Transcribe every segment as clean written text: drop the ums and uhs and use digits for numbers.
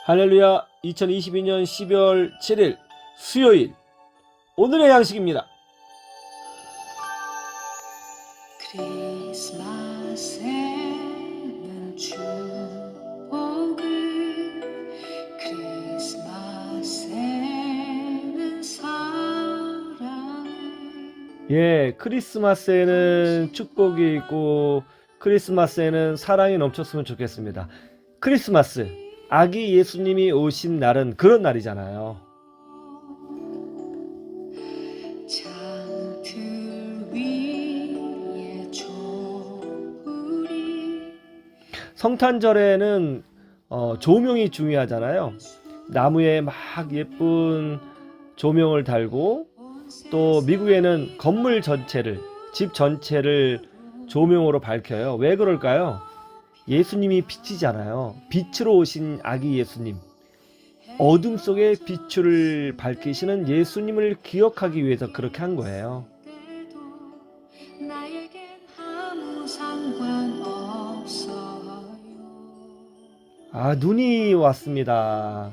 할렐루야. 2022년 12월 7일 수요일 오늘의 양식입니다. 크리스마스에는 축복을, 크리스마스에는 사랑을. 크리스마스에는 축복이 있고 크리스마스에는 사랑이 넘쳤으면 좋겠습니다. 크리스마스, 아기 예수님이 오신 날은 그런 날이잖아요. 장틀 위에 조울이. 성탄절에는 조명이 중요하잖아요. 나무에 막 예쁜 조명을 달고, 또 미국에는 건물 전체를, 집 전체를 조명으로 밝혀요. 왜 그럴까요? 예수님이 빛이잖아요. 빛으로 오신 아기 예수님, 어둠 속에 빛을 밝히시는 예수님을 기억하기 위해서 그렇게 한 거예요. 나에겐 아무 상관없어요. 눈이 왔습니다.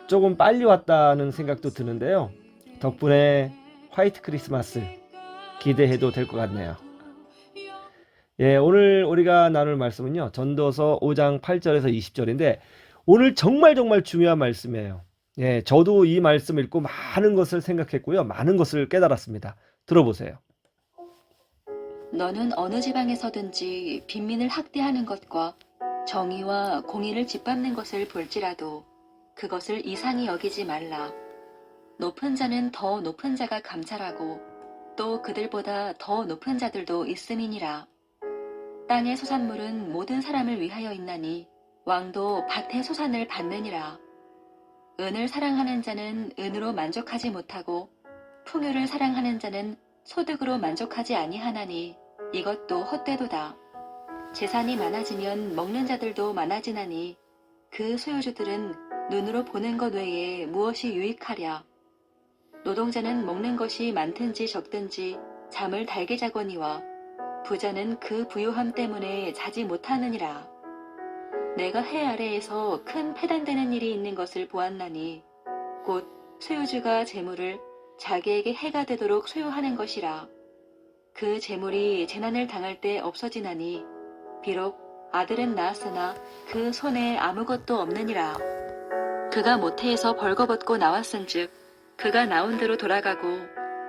조금 빨리 왔다는 생각도 드는데요. 덕분에 화이트 크리스마스 기대해도 될 것 같네요. 오늘 우리가 나눌 말씀은요, 전도서 5장 8절에서 20절인데 오늘 정말 중요한 말씀이에요. 저도 이 말씀 읽고 많은 것을 생각했고요, 많은 것을 깨달았습니다. 들어보세요. 너는 어느 지방에서든지 빈민을 학대하는 것과 정의와 공의를 짓밟는 것을 볼지라도 그것을 이상히 여기지 말라. 높은 자는 더 높은 자가 감찰하고 또 그들보다 더 높은 자들도 있음이니라. 땅의 소산물은 모든 사람을 위하여 있나니 왕도 밭의 소산을 받느니라. 은을 사랑하는 자는 은으로 만족하지 못하고 풍요를 사랑하는 자는 소득으로 만족하지 아니하나니 이것도 헛되도다. 재산이 많아지면 먹는 자들도 많아지나니 그 소유주들은 눈으로 보는 것 외에 무엇이 유익하랴. 노동자는 먹는 것이 많든지 적든지 잠을 달게 자거니와 부자는 그 부유함 때문에 자지 못하느니라. 내가 해 아래에서 큰 패단되는 일이 있는 것을 보았나니 곧 소유주가 재물을 자기에게 해가 되도록 소유하는 것이라. 그 재물이 재난을 당할 때 없어지나니 비록 아들은 낳았으나 그 손에 아무것도 없느니라. 그가 모태에서 벌거벗고 나왔은즉 그가 나온 대로 돌아가고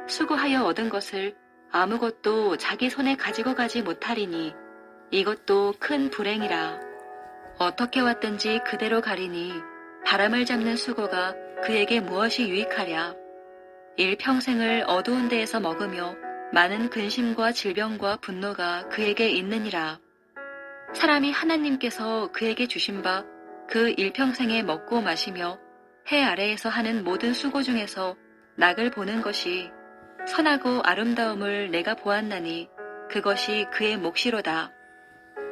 수고하여 얻은 것을 아무것도 자기 손에 가지고 가지 못하리니 이것도 큰 불행이라. 어떻게 왔든지 그대로 가리니 바람을 잡는 수고가 그에게 무엇이 유익하랴. 일평생을 어두운 데에서 먹으며 많은 근심과 질병과 분노가 그에게 있느니라. 사람이 하나님께서 그에게 주신 바 그 일평생에 먹고 마시며 해 아래에서 하는 모든 수고 중에서 낙을 보는 것이 선하고 아름다움을 내가 보았나니 그것이 그의 몫이로다.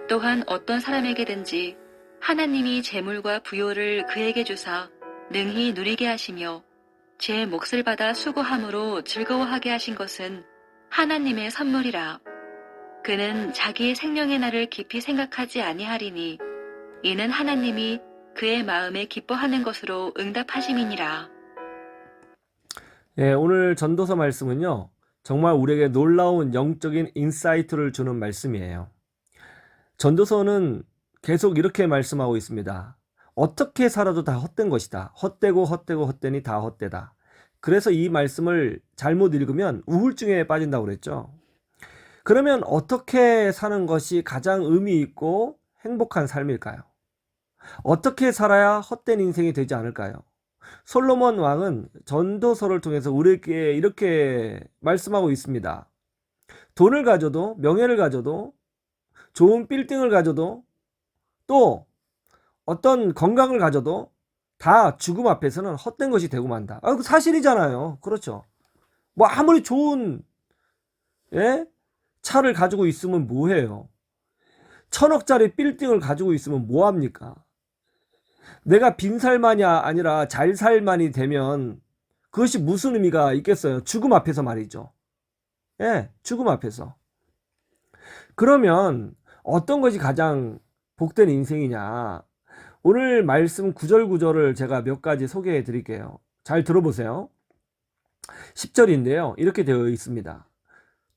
또한 어떤 사람에게든지 하나님이 재물과 부요를 그에게 주사 능히 누리게 하시며 제 몫을 받아 수고함으로 즐거워하게 하신 것은 하나님의 선물이라. 그는 자기의 생명의 날을 깊이 생각하지 아니하리니 이는 하나님이 그의 마음에 기뻐하는 것으로 응답하심이니라. 오늘 전도서 말씀은요, 정말 우리에게 놀라운 영적인 인사이트를 주는 말씀이에요. 전도서는 계속 이렇게 말씀하고 있습니다. 어떻게 살아도 다 헛된 것이다. 헛되니 다 헛되다. 그래서 이 말씀을 잘못 읽으면 우울증에 빠진다고 그랬죠. 그러면 어떻게 사는 것이 가장 의미 있고 행복한 삶일까요? 어떻게 살아야 헛된 인생이 되지 않을까요? 솔로몬 왕은 전도서를 통해서 우리에게 이렇게 말씀하고 있습니다. 돈을 가져도, 명예를 가져도, 좋은 빌딩을 가져도, 또 어떤 건강을 가져도 다 죽음 앞에서는 헛된 것이 되고 만다. 그 사실이잖아요. 그렇죠. 뭐 아무리 좋은 차를 가지고 있으면 뭐해요? 1,000억짜리 빌딩을 가지고 있으면 뭐합니까? 내가 빈살만이 아니라 잘살만이 되면 그것이 무슨 의미가 있겠어요? 죽음 앞에서 말이죠. 죽음 앞에서. 그러면 어떤 것이 가장 복된 인생이냐? 오늘 말씀 구절구절을 제가 몇 가지 소개해 드릴게요. 잘 들어보세요. 10절인데요. 이렇게 되어 있습니다.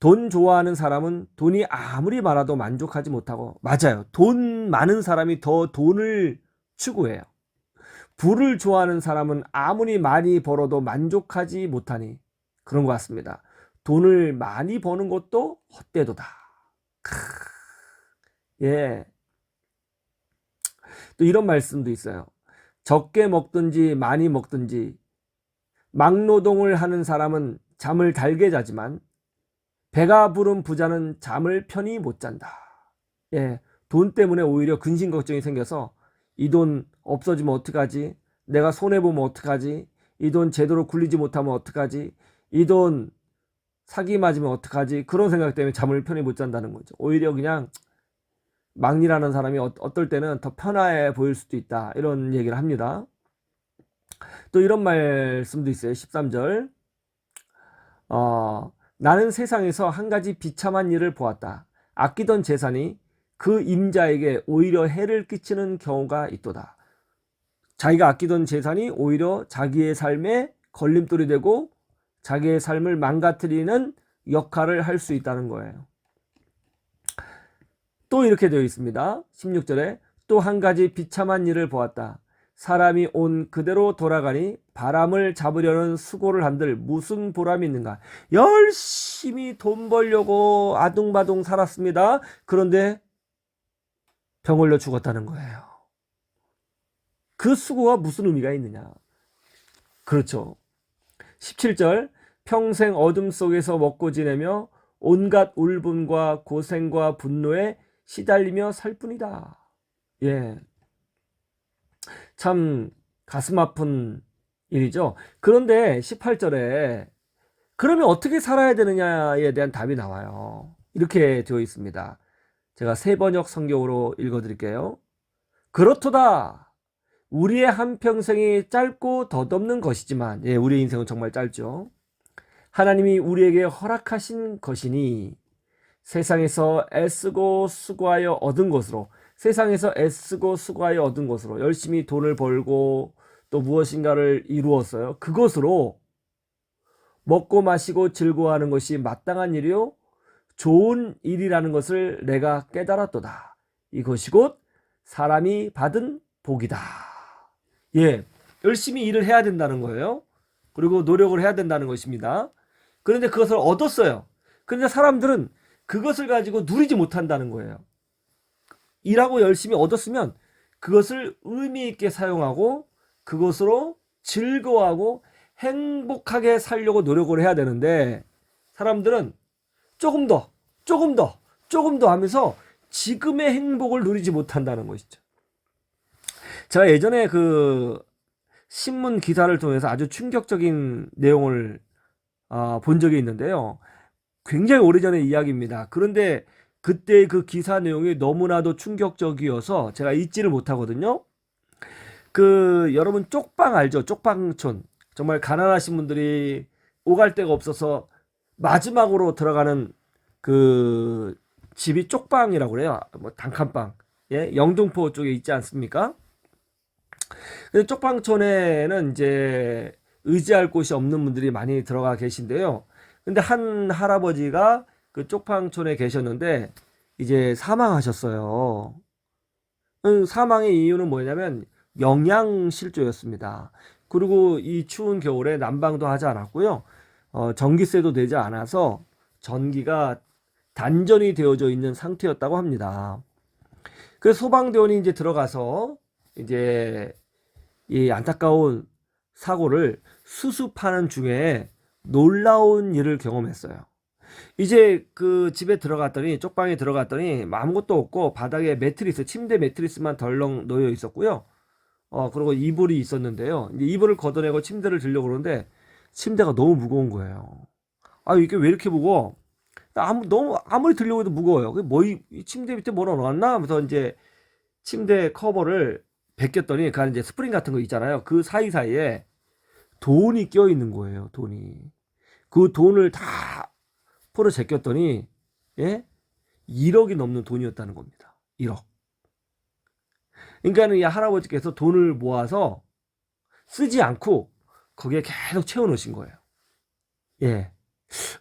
돈 좋아하는 사람은 돈이 아무리 많아도 만족하지 못하고, 맞아요. 돈 많은 사람이 더 돈을 추구해요. 부를 좋아하는 사람은 아무리 많이 벌어도 만족하지 못하니 그런 것 같습니다. 돈을 많이 버는 것도 헛되도다. 예. 또 이런 말씀도 있어요. 적게 먹든지 많이 먹든지 막노동을 하는 사람은 잠을 달게 자지만 배가 부른 부자는 잠을 편히 못 잔다. 예. 돈 때문에 오히려 근심 걱정이 생겨서 이 돈 없어지면 어떡하지? 내가 손해보면 어떡하지? 이 돈 제대로 굴리지 못하면 어떡하지? 이 돈 사기 맞으면 어떡하지? 그런 생각 때문에 잠을 편히 못 잔다는 거죠. 오히려 그냥 막일하는 사람이 어떨 때는 더 편해 보일 수도 있다. 이런 얘기를 합니다. 또 이런 말씀도 있어요. 13절. 나는 세상에서 한 가지 비참한 일을 보았다. 아끼던 재산이 그 임자에게 오히려 해를 끼치는 경우가 있도다. 자기가 아끼던 재산이 오히려 자기의 삶에 걸림돌이 되고 자기의 삶을 망가뜨리는 역할을 할 수 있다는 거예요. 또 이렇게 되어 있습니다. 16절에 또 한 가지 비참한 일을 보았다. 사람이 온 그대로 돌아가니 바람을 잡으려는 수고를 한들 무슨 보람이 있는가. 열심히 돈 벌려고 아둥바둥 살았습니다. 그런데 병 걸려 죽었다는 거예요. 그 수고가 무슨 의미가 있느냐. 그렇죠. 17절 평생 어둠 속에서 먹고 지내며 온갖 울분과 고생과 분노에 시달리며 살 뿐이다. 예. 참 가슴 아픈 일이죠. 그런데 18절에 그러면 어떻게 살아야 되느냐에 대한 답이 나와요. 이렇게 되어 있습니다. 제가 새 번역 성경으로 읽어드릴게요. 그렇도다. 우리의 한평생이 짧고 덧없는 것이지만, 예, 우리의 인생은 정말 짧죠. 하나님이 우리에게 허락하신 것이니 세상에서 애쓰고 수고하여 얻은 것으로, 세상에서 애쓰고 수고하여 얻은 것으로 열심히 돈을 벌고 또 무엇인가를 이루었어요. 그것으로 먹고 마시고 즐거워하는 것이 마땅한 일이요 좋은 일이라는 것을 내가 깨달았도다. 이것이 곧 사람이 받은 복이다. 예, 열심히 일을 해야 된다는 거예요. 그리고 노력을 해야 된다는 것입니다. 그런데 그것을 얻었어요. 그런데 사람들은 그것을 가지고 누리지 못한다는 거예요. 일하고 열심히 얻었으면 그것을 의미 있게 사용하고 그것으로 즐거워하고 행복하게 살려고 노력을 해야 되는데 사람들은 조금 더 하면서 지금의 행복을 누리지 못한다는 것이죠. 제가 예전에 그 신문 기사를 통해서 아주 충격적인 내용을 본 적이 있는데요. 굉장히 오래전의 이야기입니다. 그런데 그때 그 기사 내용이 너무나도 충격적이어서 제가 잊지를 못하거든요. 그 여러분 쪽방 알죠? 쪽방촌. 정말 가난하신 분들이 오갈 데가 없어서 마지막으로 들어가는 그 집이 쪽방이라고 그래요. 뭐 단칸방. 예, 영등포 쪽에 있지 않습니까? 근데 쪽방촌에는 이제 의지할 곳이 없는 분들이 많이 들어가 계신데요. 근데 한 할아버지가 그 쪽방촌에 계셨는데 이제 사망하셨어요. 사망의 이유는 뭐냐면 영양실조였습니다. 그리고 이 추운 겨울에 난방도 하지 않았고요. 전기세도 내지 않아서 전기가 단전이 되어져 있는 상태였다고 합니다. 그래서 소방대원이 이제 들어가서 이제 이 안타까운 사고를 수습하는 중에 놀라운 일을 경험했어요. 이제 그 집에 들어갔더니 쪽방에 들어갔더니 아무것도 없고 바닥에 매트리스, 침대 매트리스만 덜렁 놓여 있었고요. 그리고 이불이 있었는데요. 이제 이불을 걷어내고 침대를 들려고 그러는데 침대가 너무 무거운 거예요. 아, 이게 왜 이렇게 무거워? 아무리 들려고 해도 무거워요. 이 침대 밑에 뭐라 넣었나 하면서 이제 침대 커버를 벗겼더니 그 안에 이제 스프링 같은 거 있잖아요. 그 사이사이에 돈이 껴 있는 거예요. 돈이. 그 돈을 다 포로 제꼈더니 예? 1억이 넘는 돈이었다는 겁니다. 1억. 그러니까는 이 할아버지께서 돈을 모아서 쓰지 않고 거기에 계속 채워 놓으신 거예요. 예.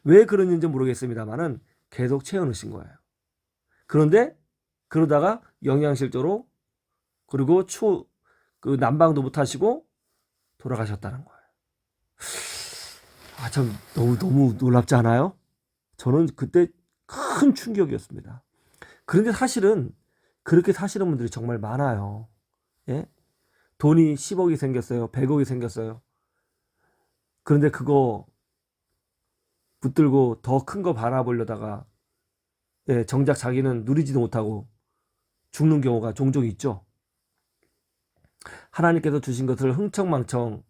왜 그런지 모르겠습니다만은 계속 채워 놓으신 거예요. 그런데 그러다가 영양실조로 그리고 그 난방도 못 하시고 돌아가셨다는 거예요. 아, 참 너무 놀랍지 않아요? 저는 그때 큰 충격이었습니다. 그런데 사실은 그렇게 사시는 분들이 정말 많아요. 예? 돈이 10억이 생겼어요. 100억이 생겼어요. 그런데 그거 붙들고 더 큰 거 바라보려다가 예, 정작 자기는 누리지도 못하고 죽는 경우가 종종 있죠. 하나님께서 주신 것을 흥청망청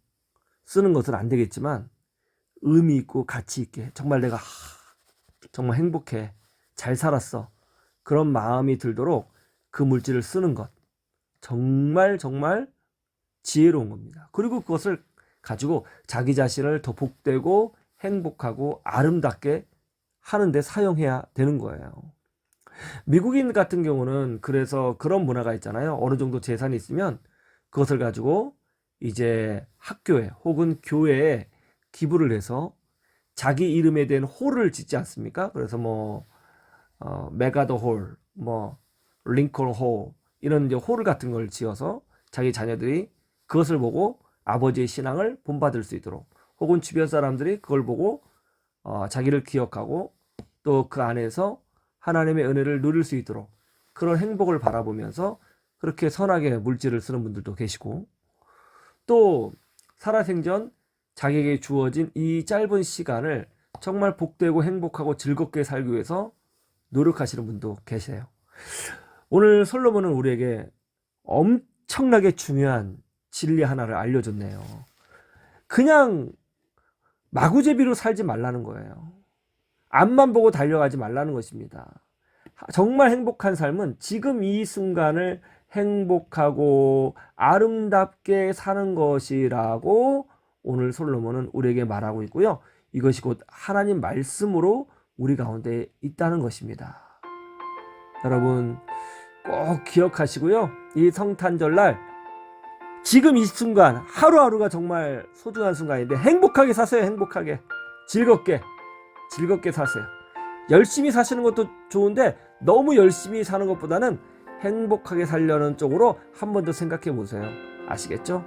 쓰는 것은 안 되겠지만 의미 있고 가치 있게 정말 내가 정말 행복해, 잘 살았어, 그런 마음이 들도록 그 물질을 쓰는 것 정말 지혜로운 겁니다. 그리고 그것을 가지고 자기 자신을 더 복되고 행복하고 아름답게 하는데 사용해야 되는 거예요. 미국인 같은 경우는 그래서 그런 문화가 있잖아요. 어느 정도 재산이 있으면 그것을 가지고 이제 학교에 혹은 교회에 기부를 해서 자기 이름에 된 홀을 짓지 않습니까? 그래서 뭐 메가더 홀, 뭐 링컨 홀 이런 이제 홀 같은 걸 지어서 자기 자녀들이 그것을 보고 아버지의 신앙을 본받을 수 있도록, 혹은 주변 사람들이 그걸 보고 자기를 기억하고 또 그 안에서 하나님의 은혜를 누릴 수 있도록 그런 행복을 바라보면서 그렇게 선하게 물질을 쓰는 분들도 계시고, 또 살아생전 자기에게 주어진 이 짧은 시간을 정말 복되고 행복하고 즐겁게 살기 위해서 노력하시는 분도 계세요. 오늘 솔로몬은 우리에게 엄청나게 중요한 진리 하나를 알려줬네요. 그냥 마구제비로 살지 말라는 거예요. 앞만 보고 달려가지 말라는 것입니다. 정말 행복한 삶은 지금 이 순간을 행복하고 아름답게 사는 것이라고 오늘 솔로몬은 우리에게 말하고 있고요. 이것이 곧 하나님 말씀으로 우리 가운데 있다는 것입니다. 여러분 꼭 기억하시고요. 이 성탄절날 지금 이 순간 하루하루가 정말 소중한 순간인데 행복하게 사세요. 행복하게 즐겁게 사세요. 열심히 사시는 것도 좋은데 너무 열심히 사는 것보다는 행복하게 살려는 쪽으로 한 번 더 생각해 보세요. 아시겠죠?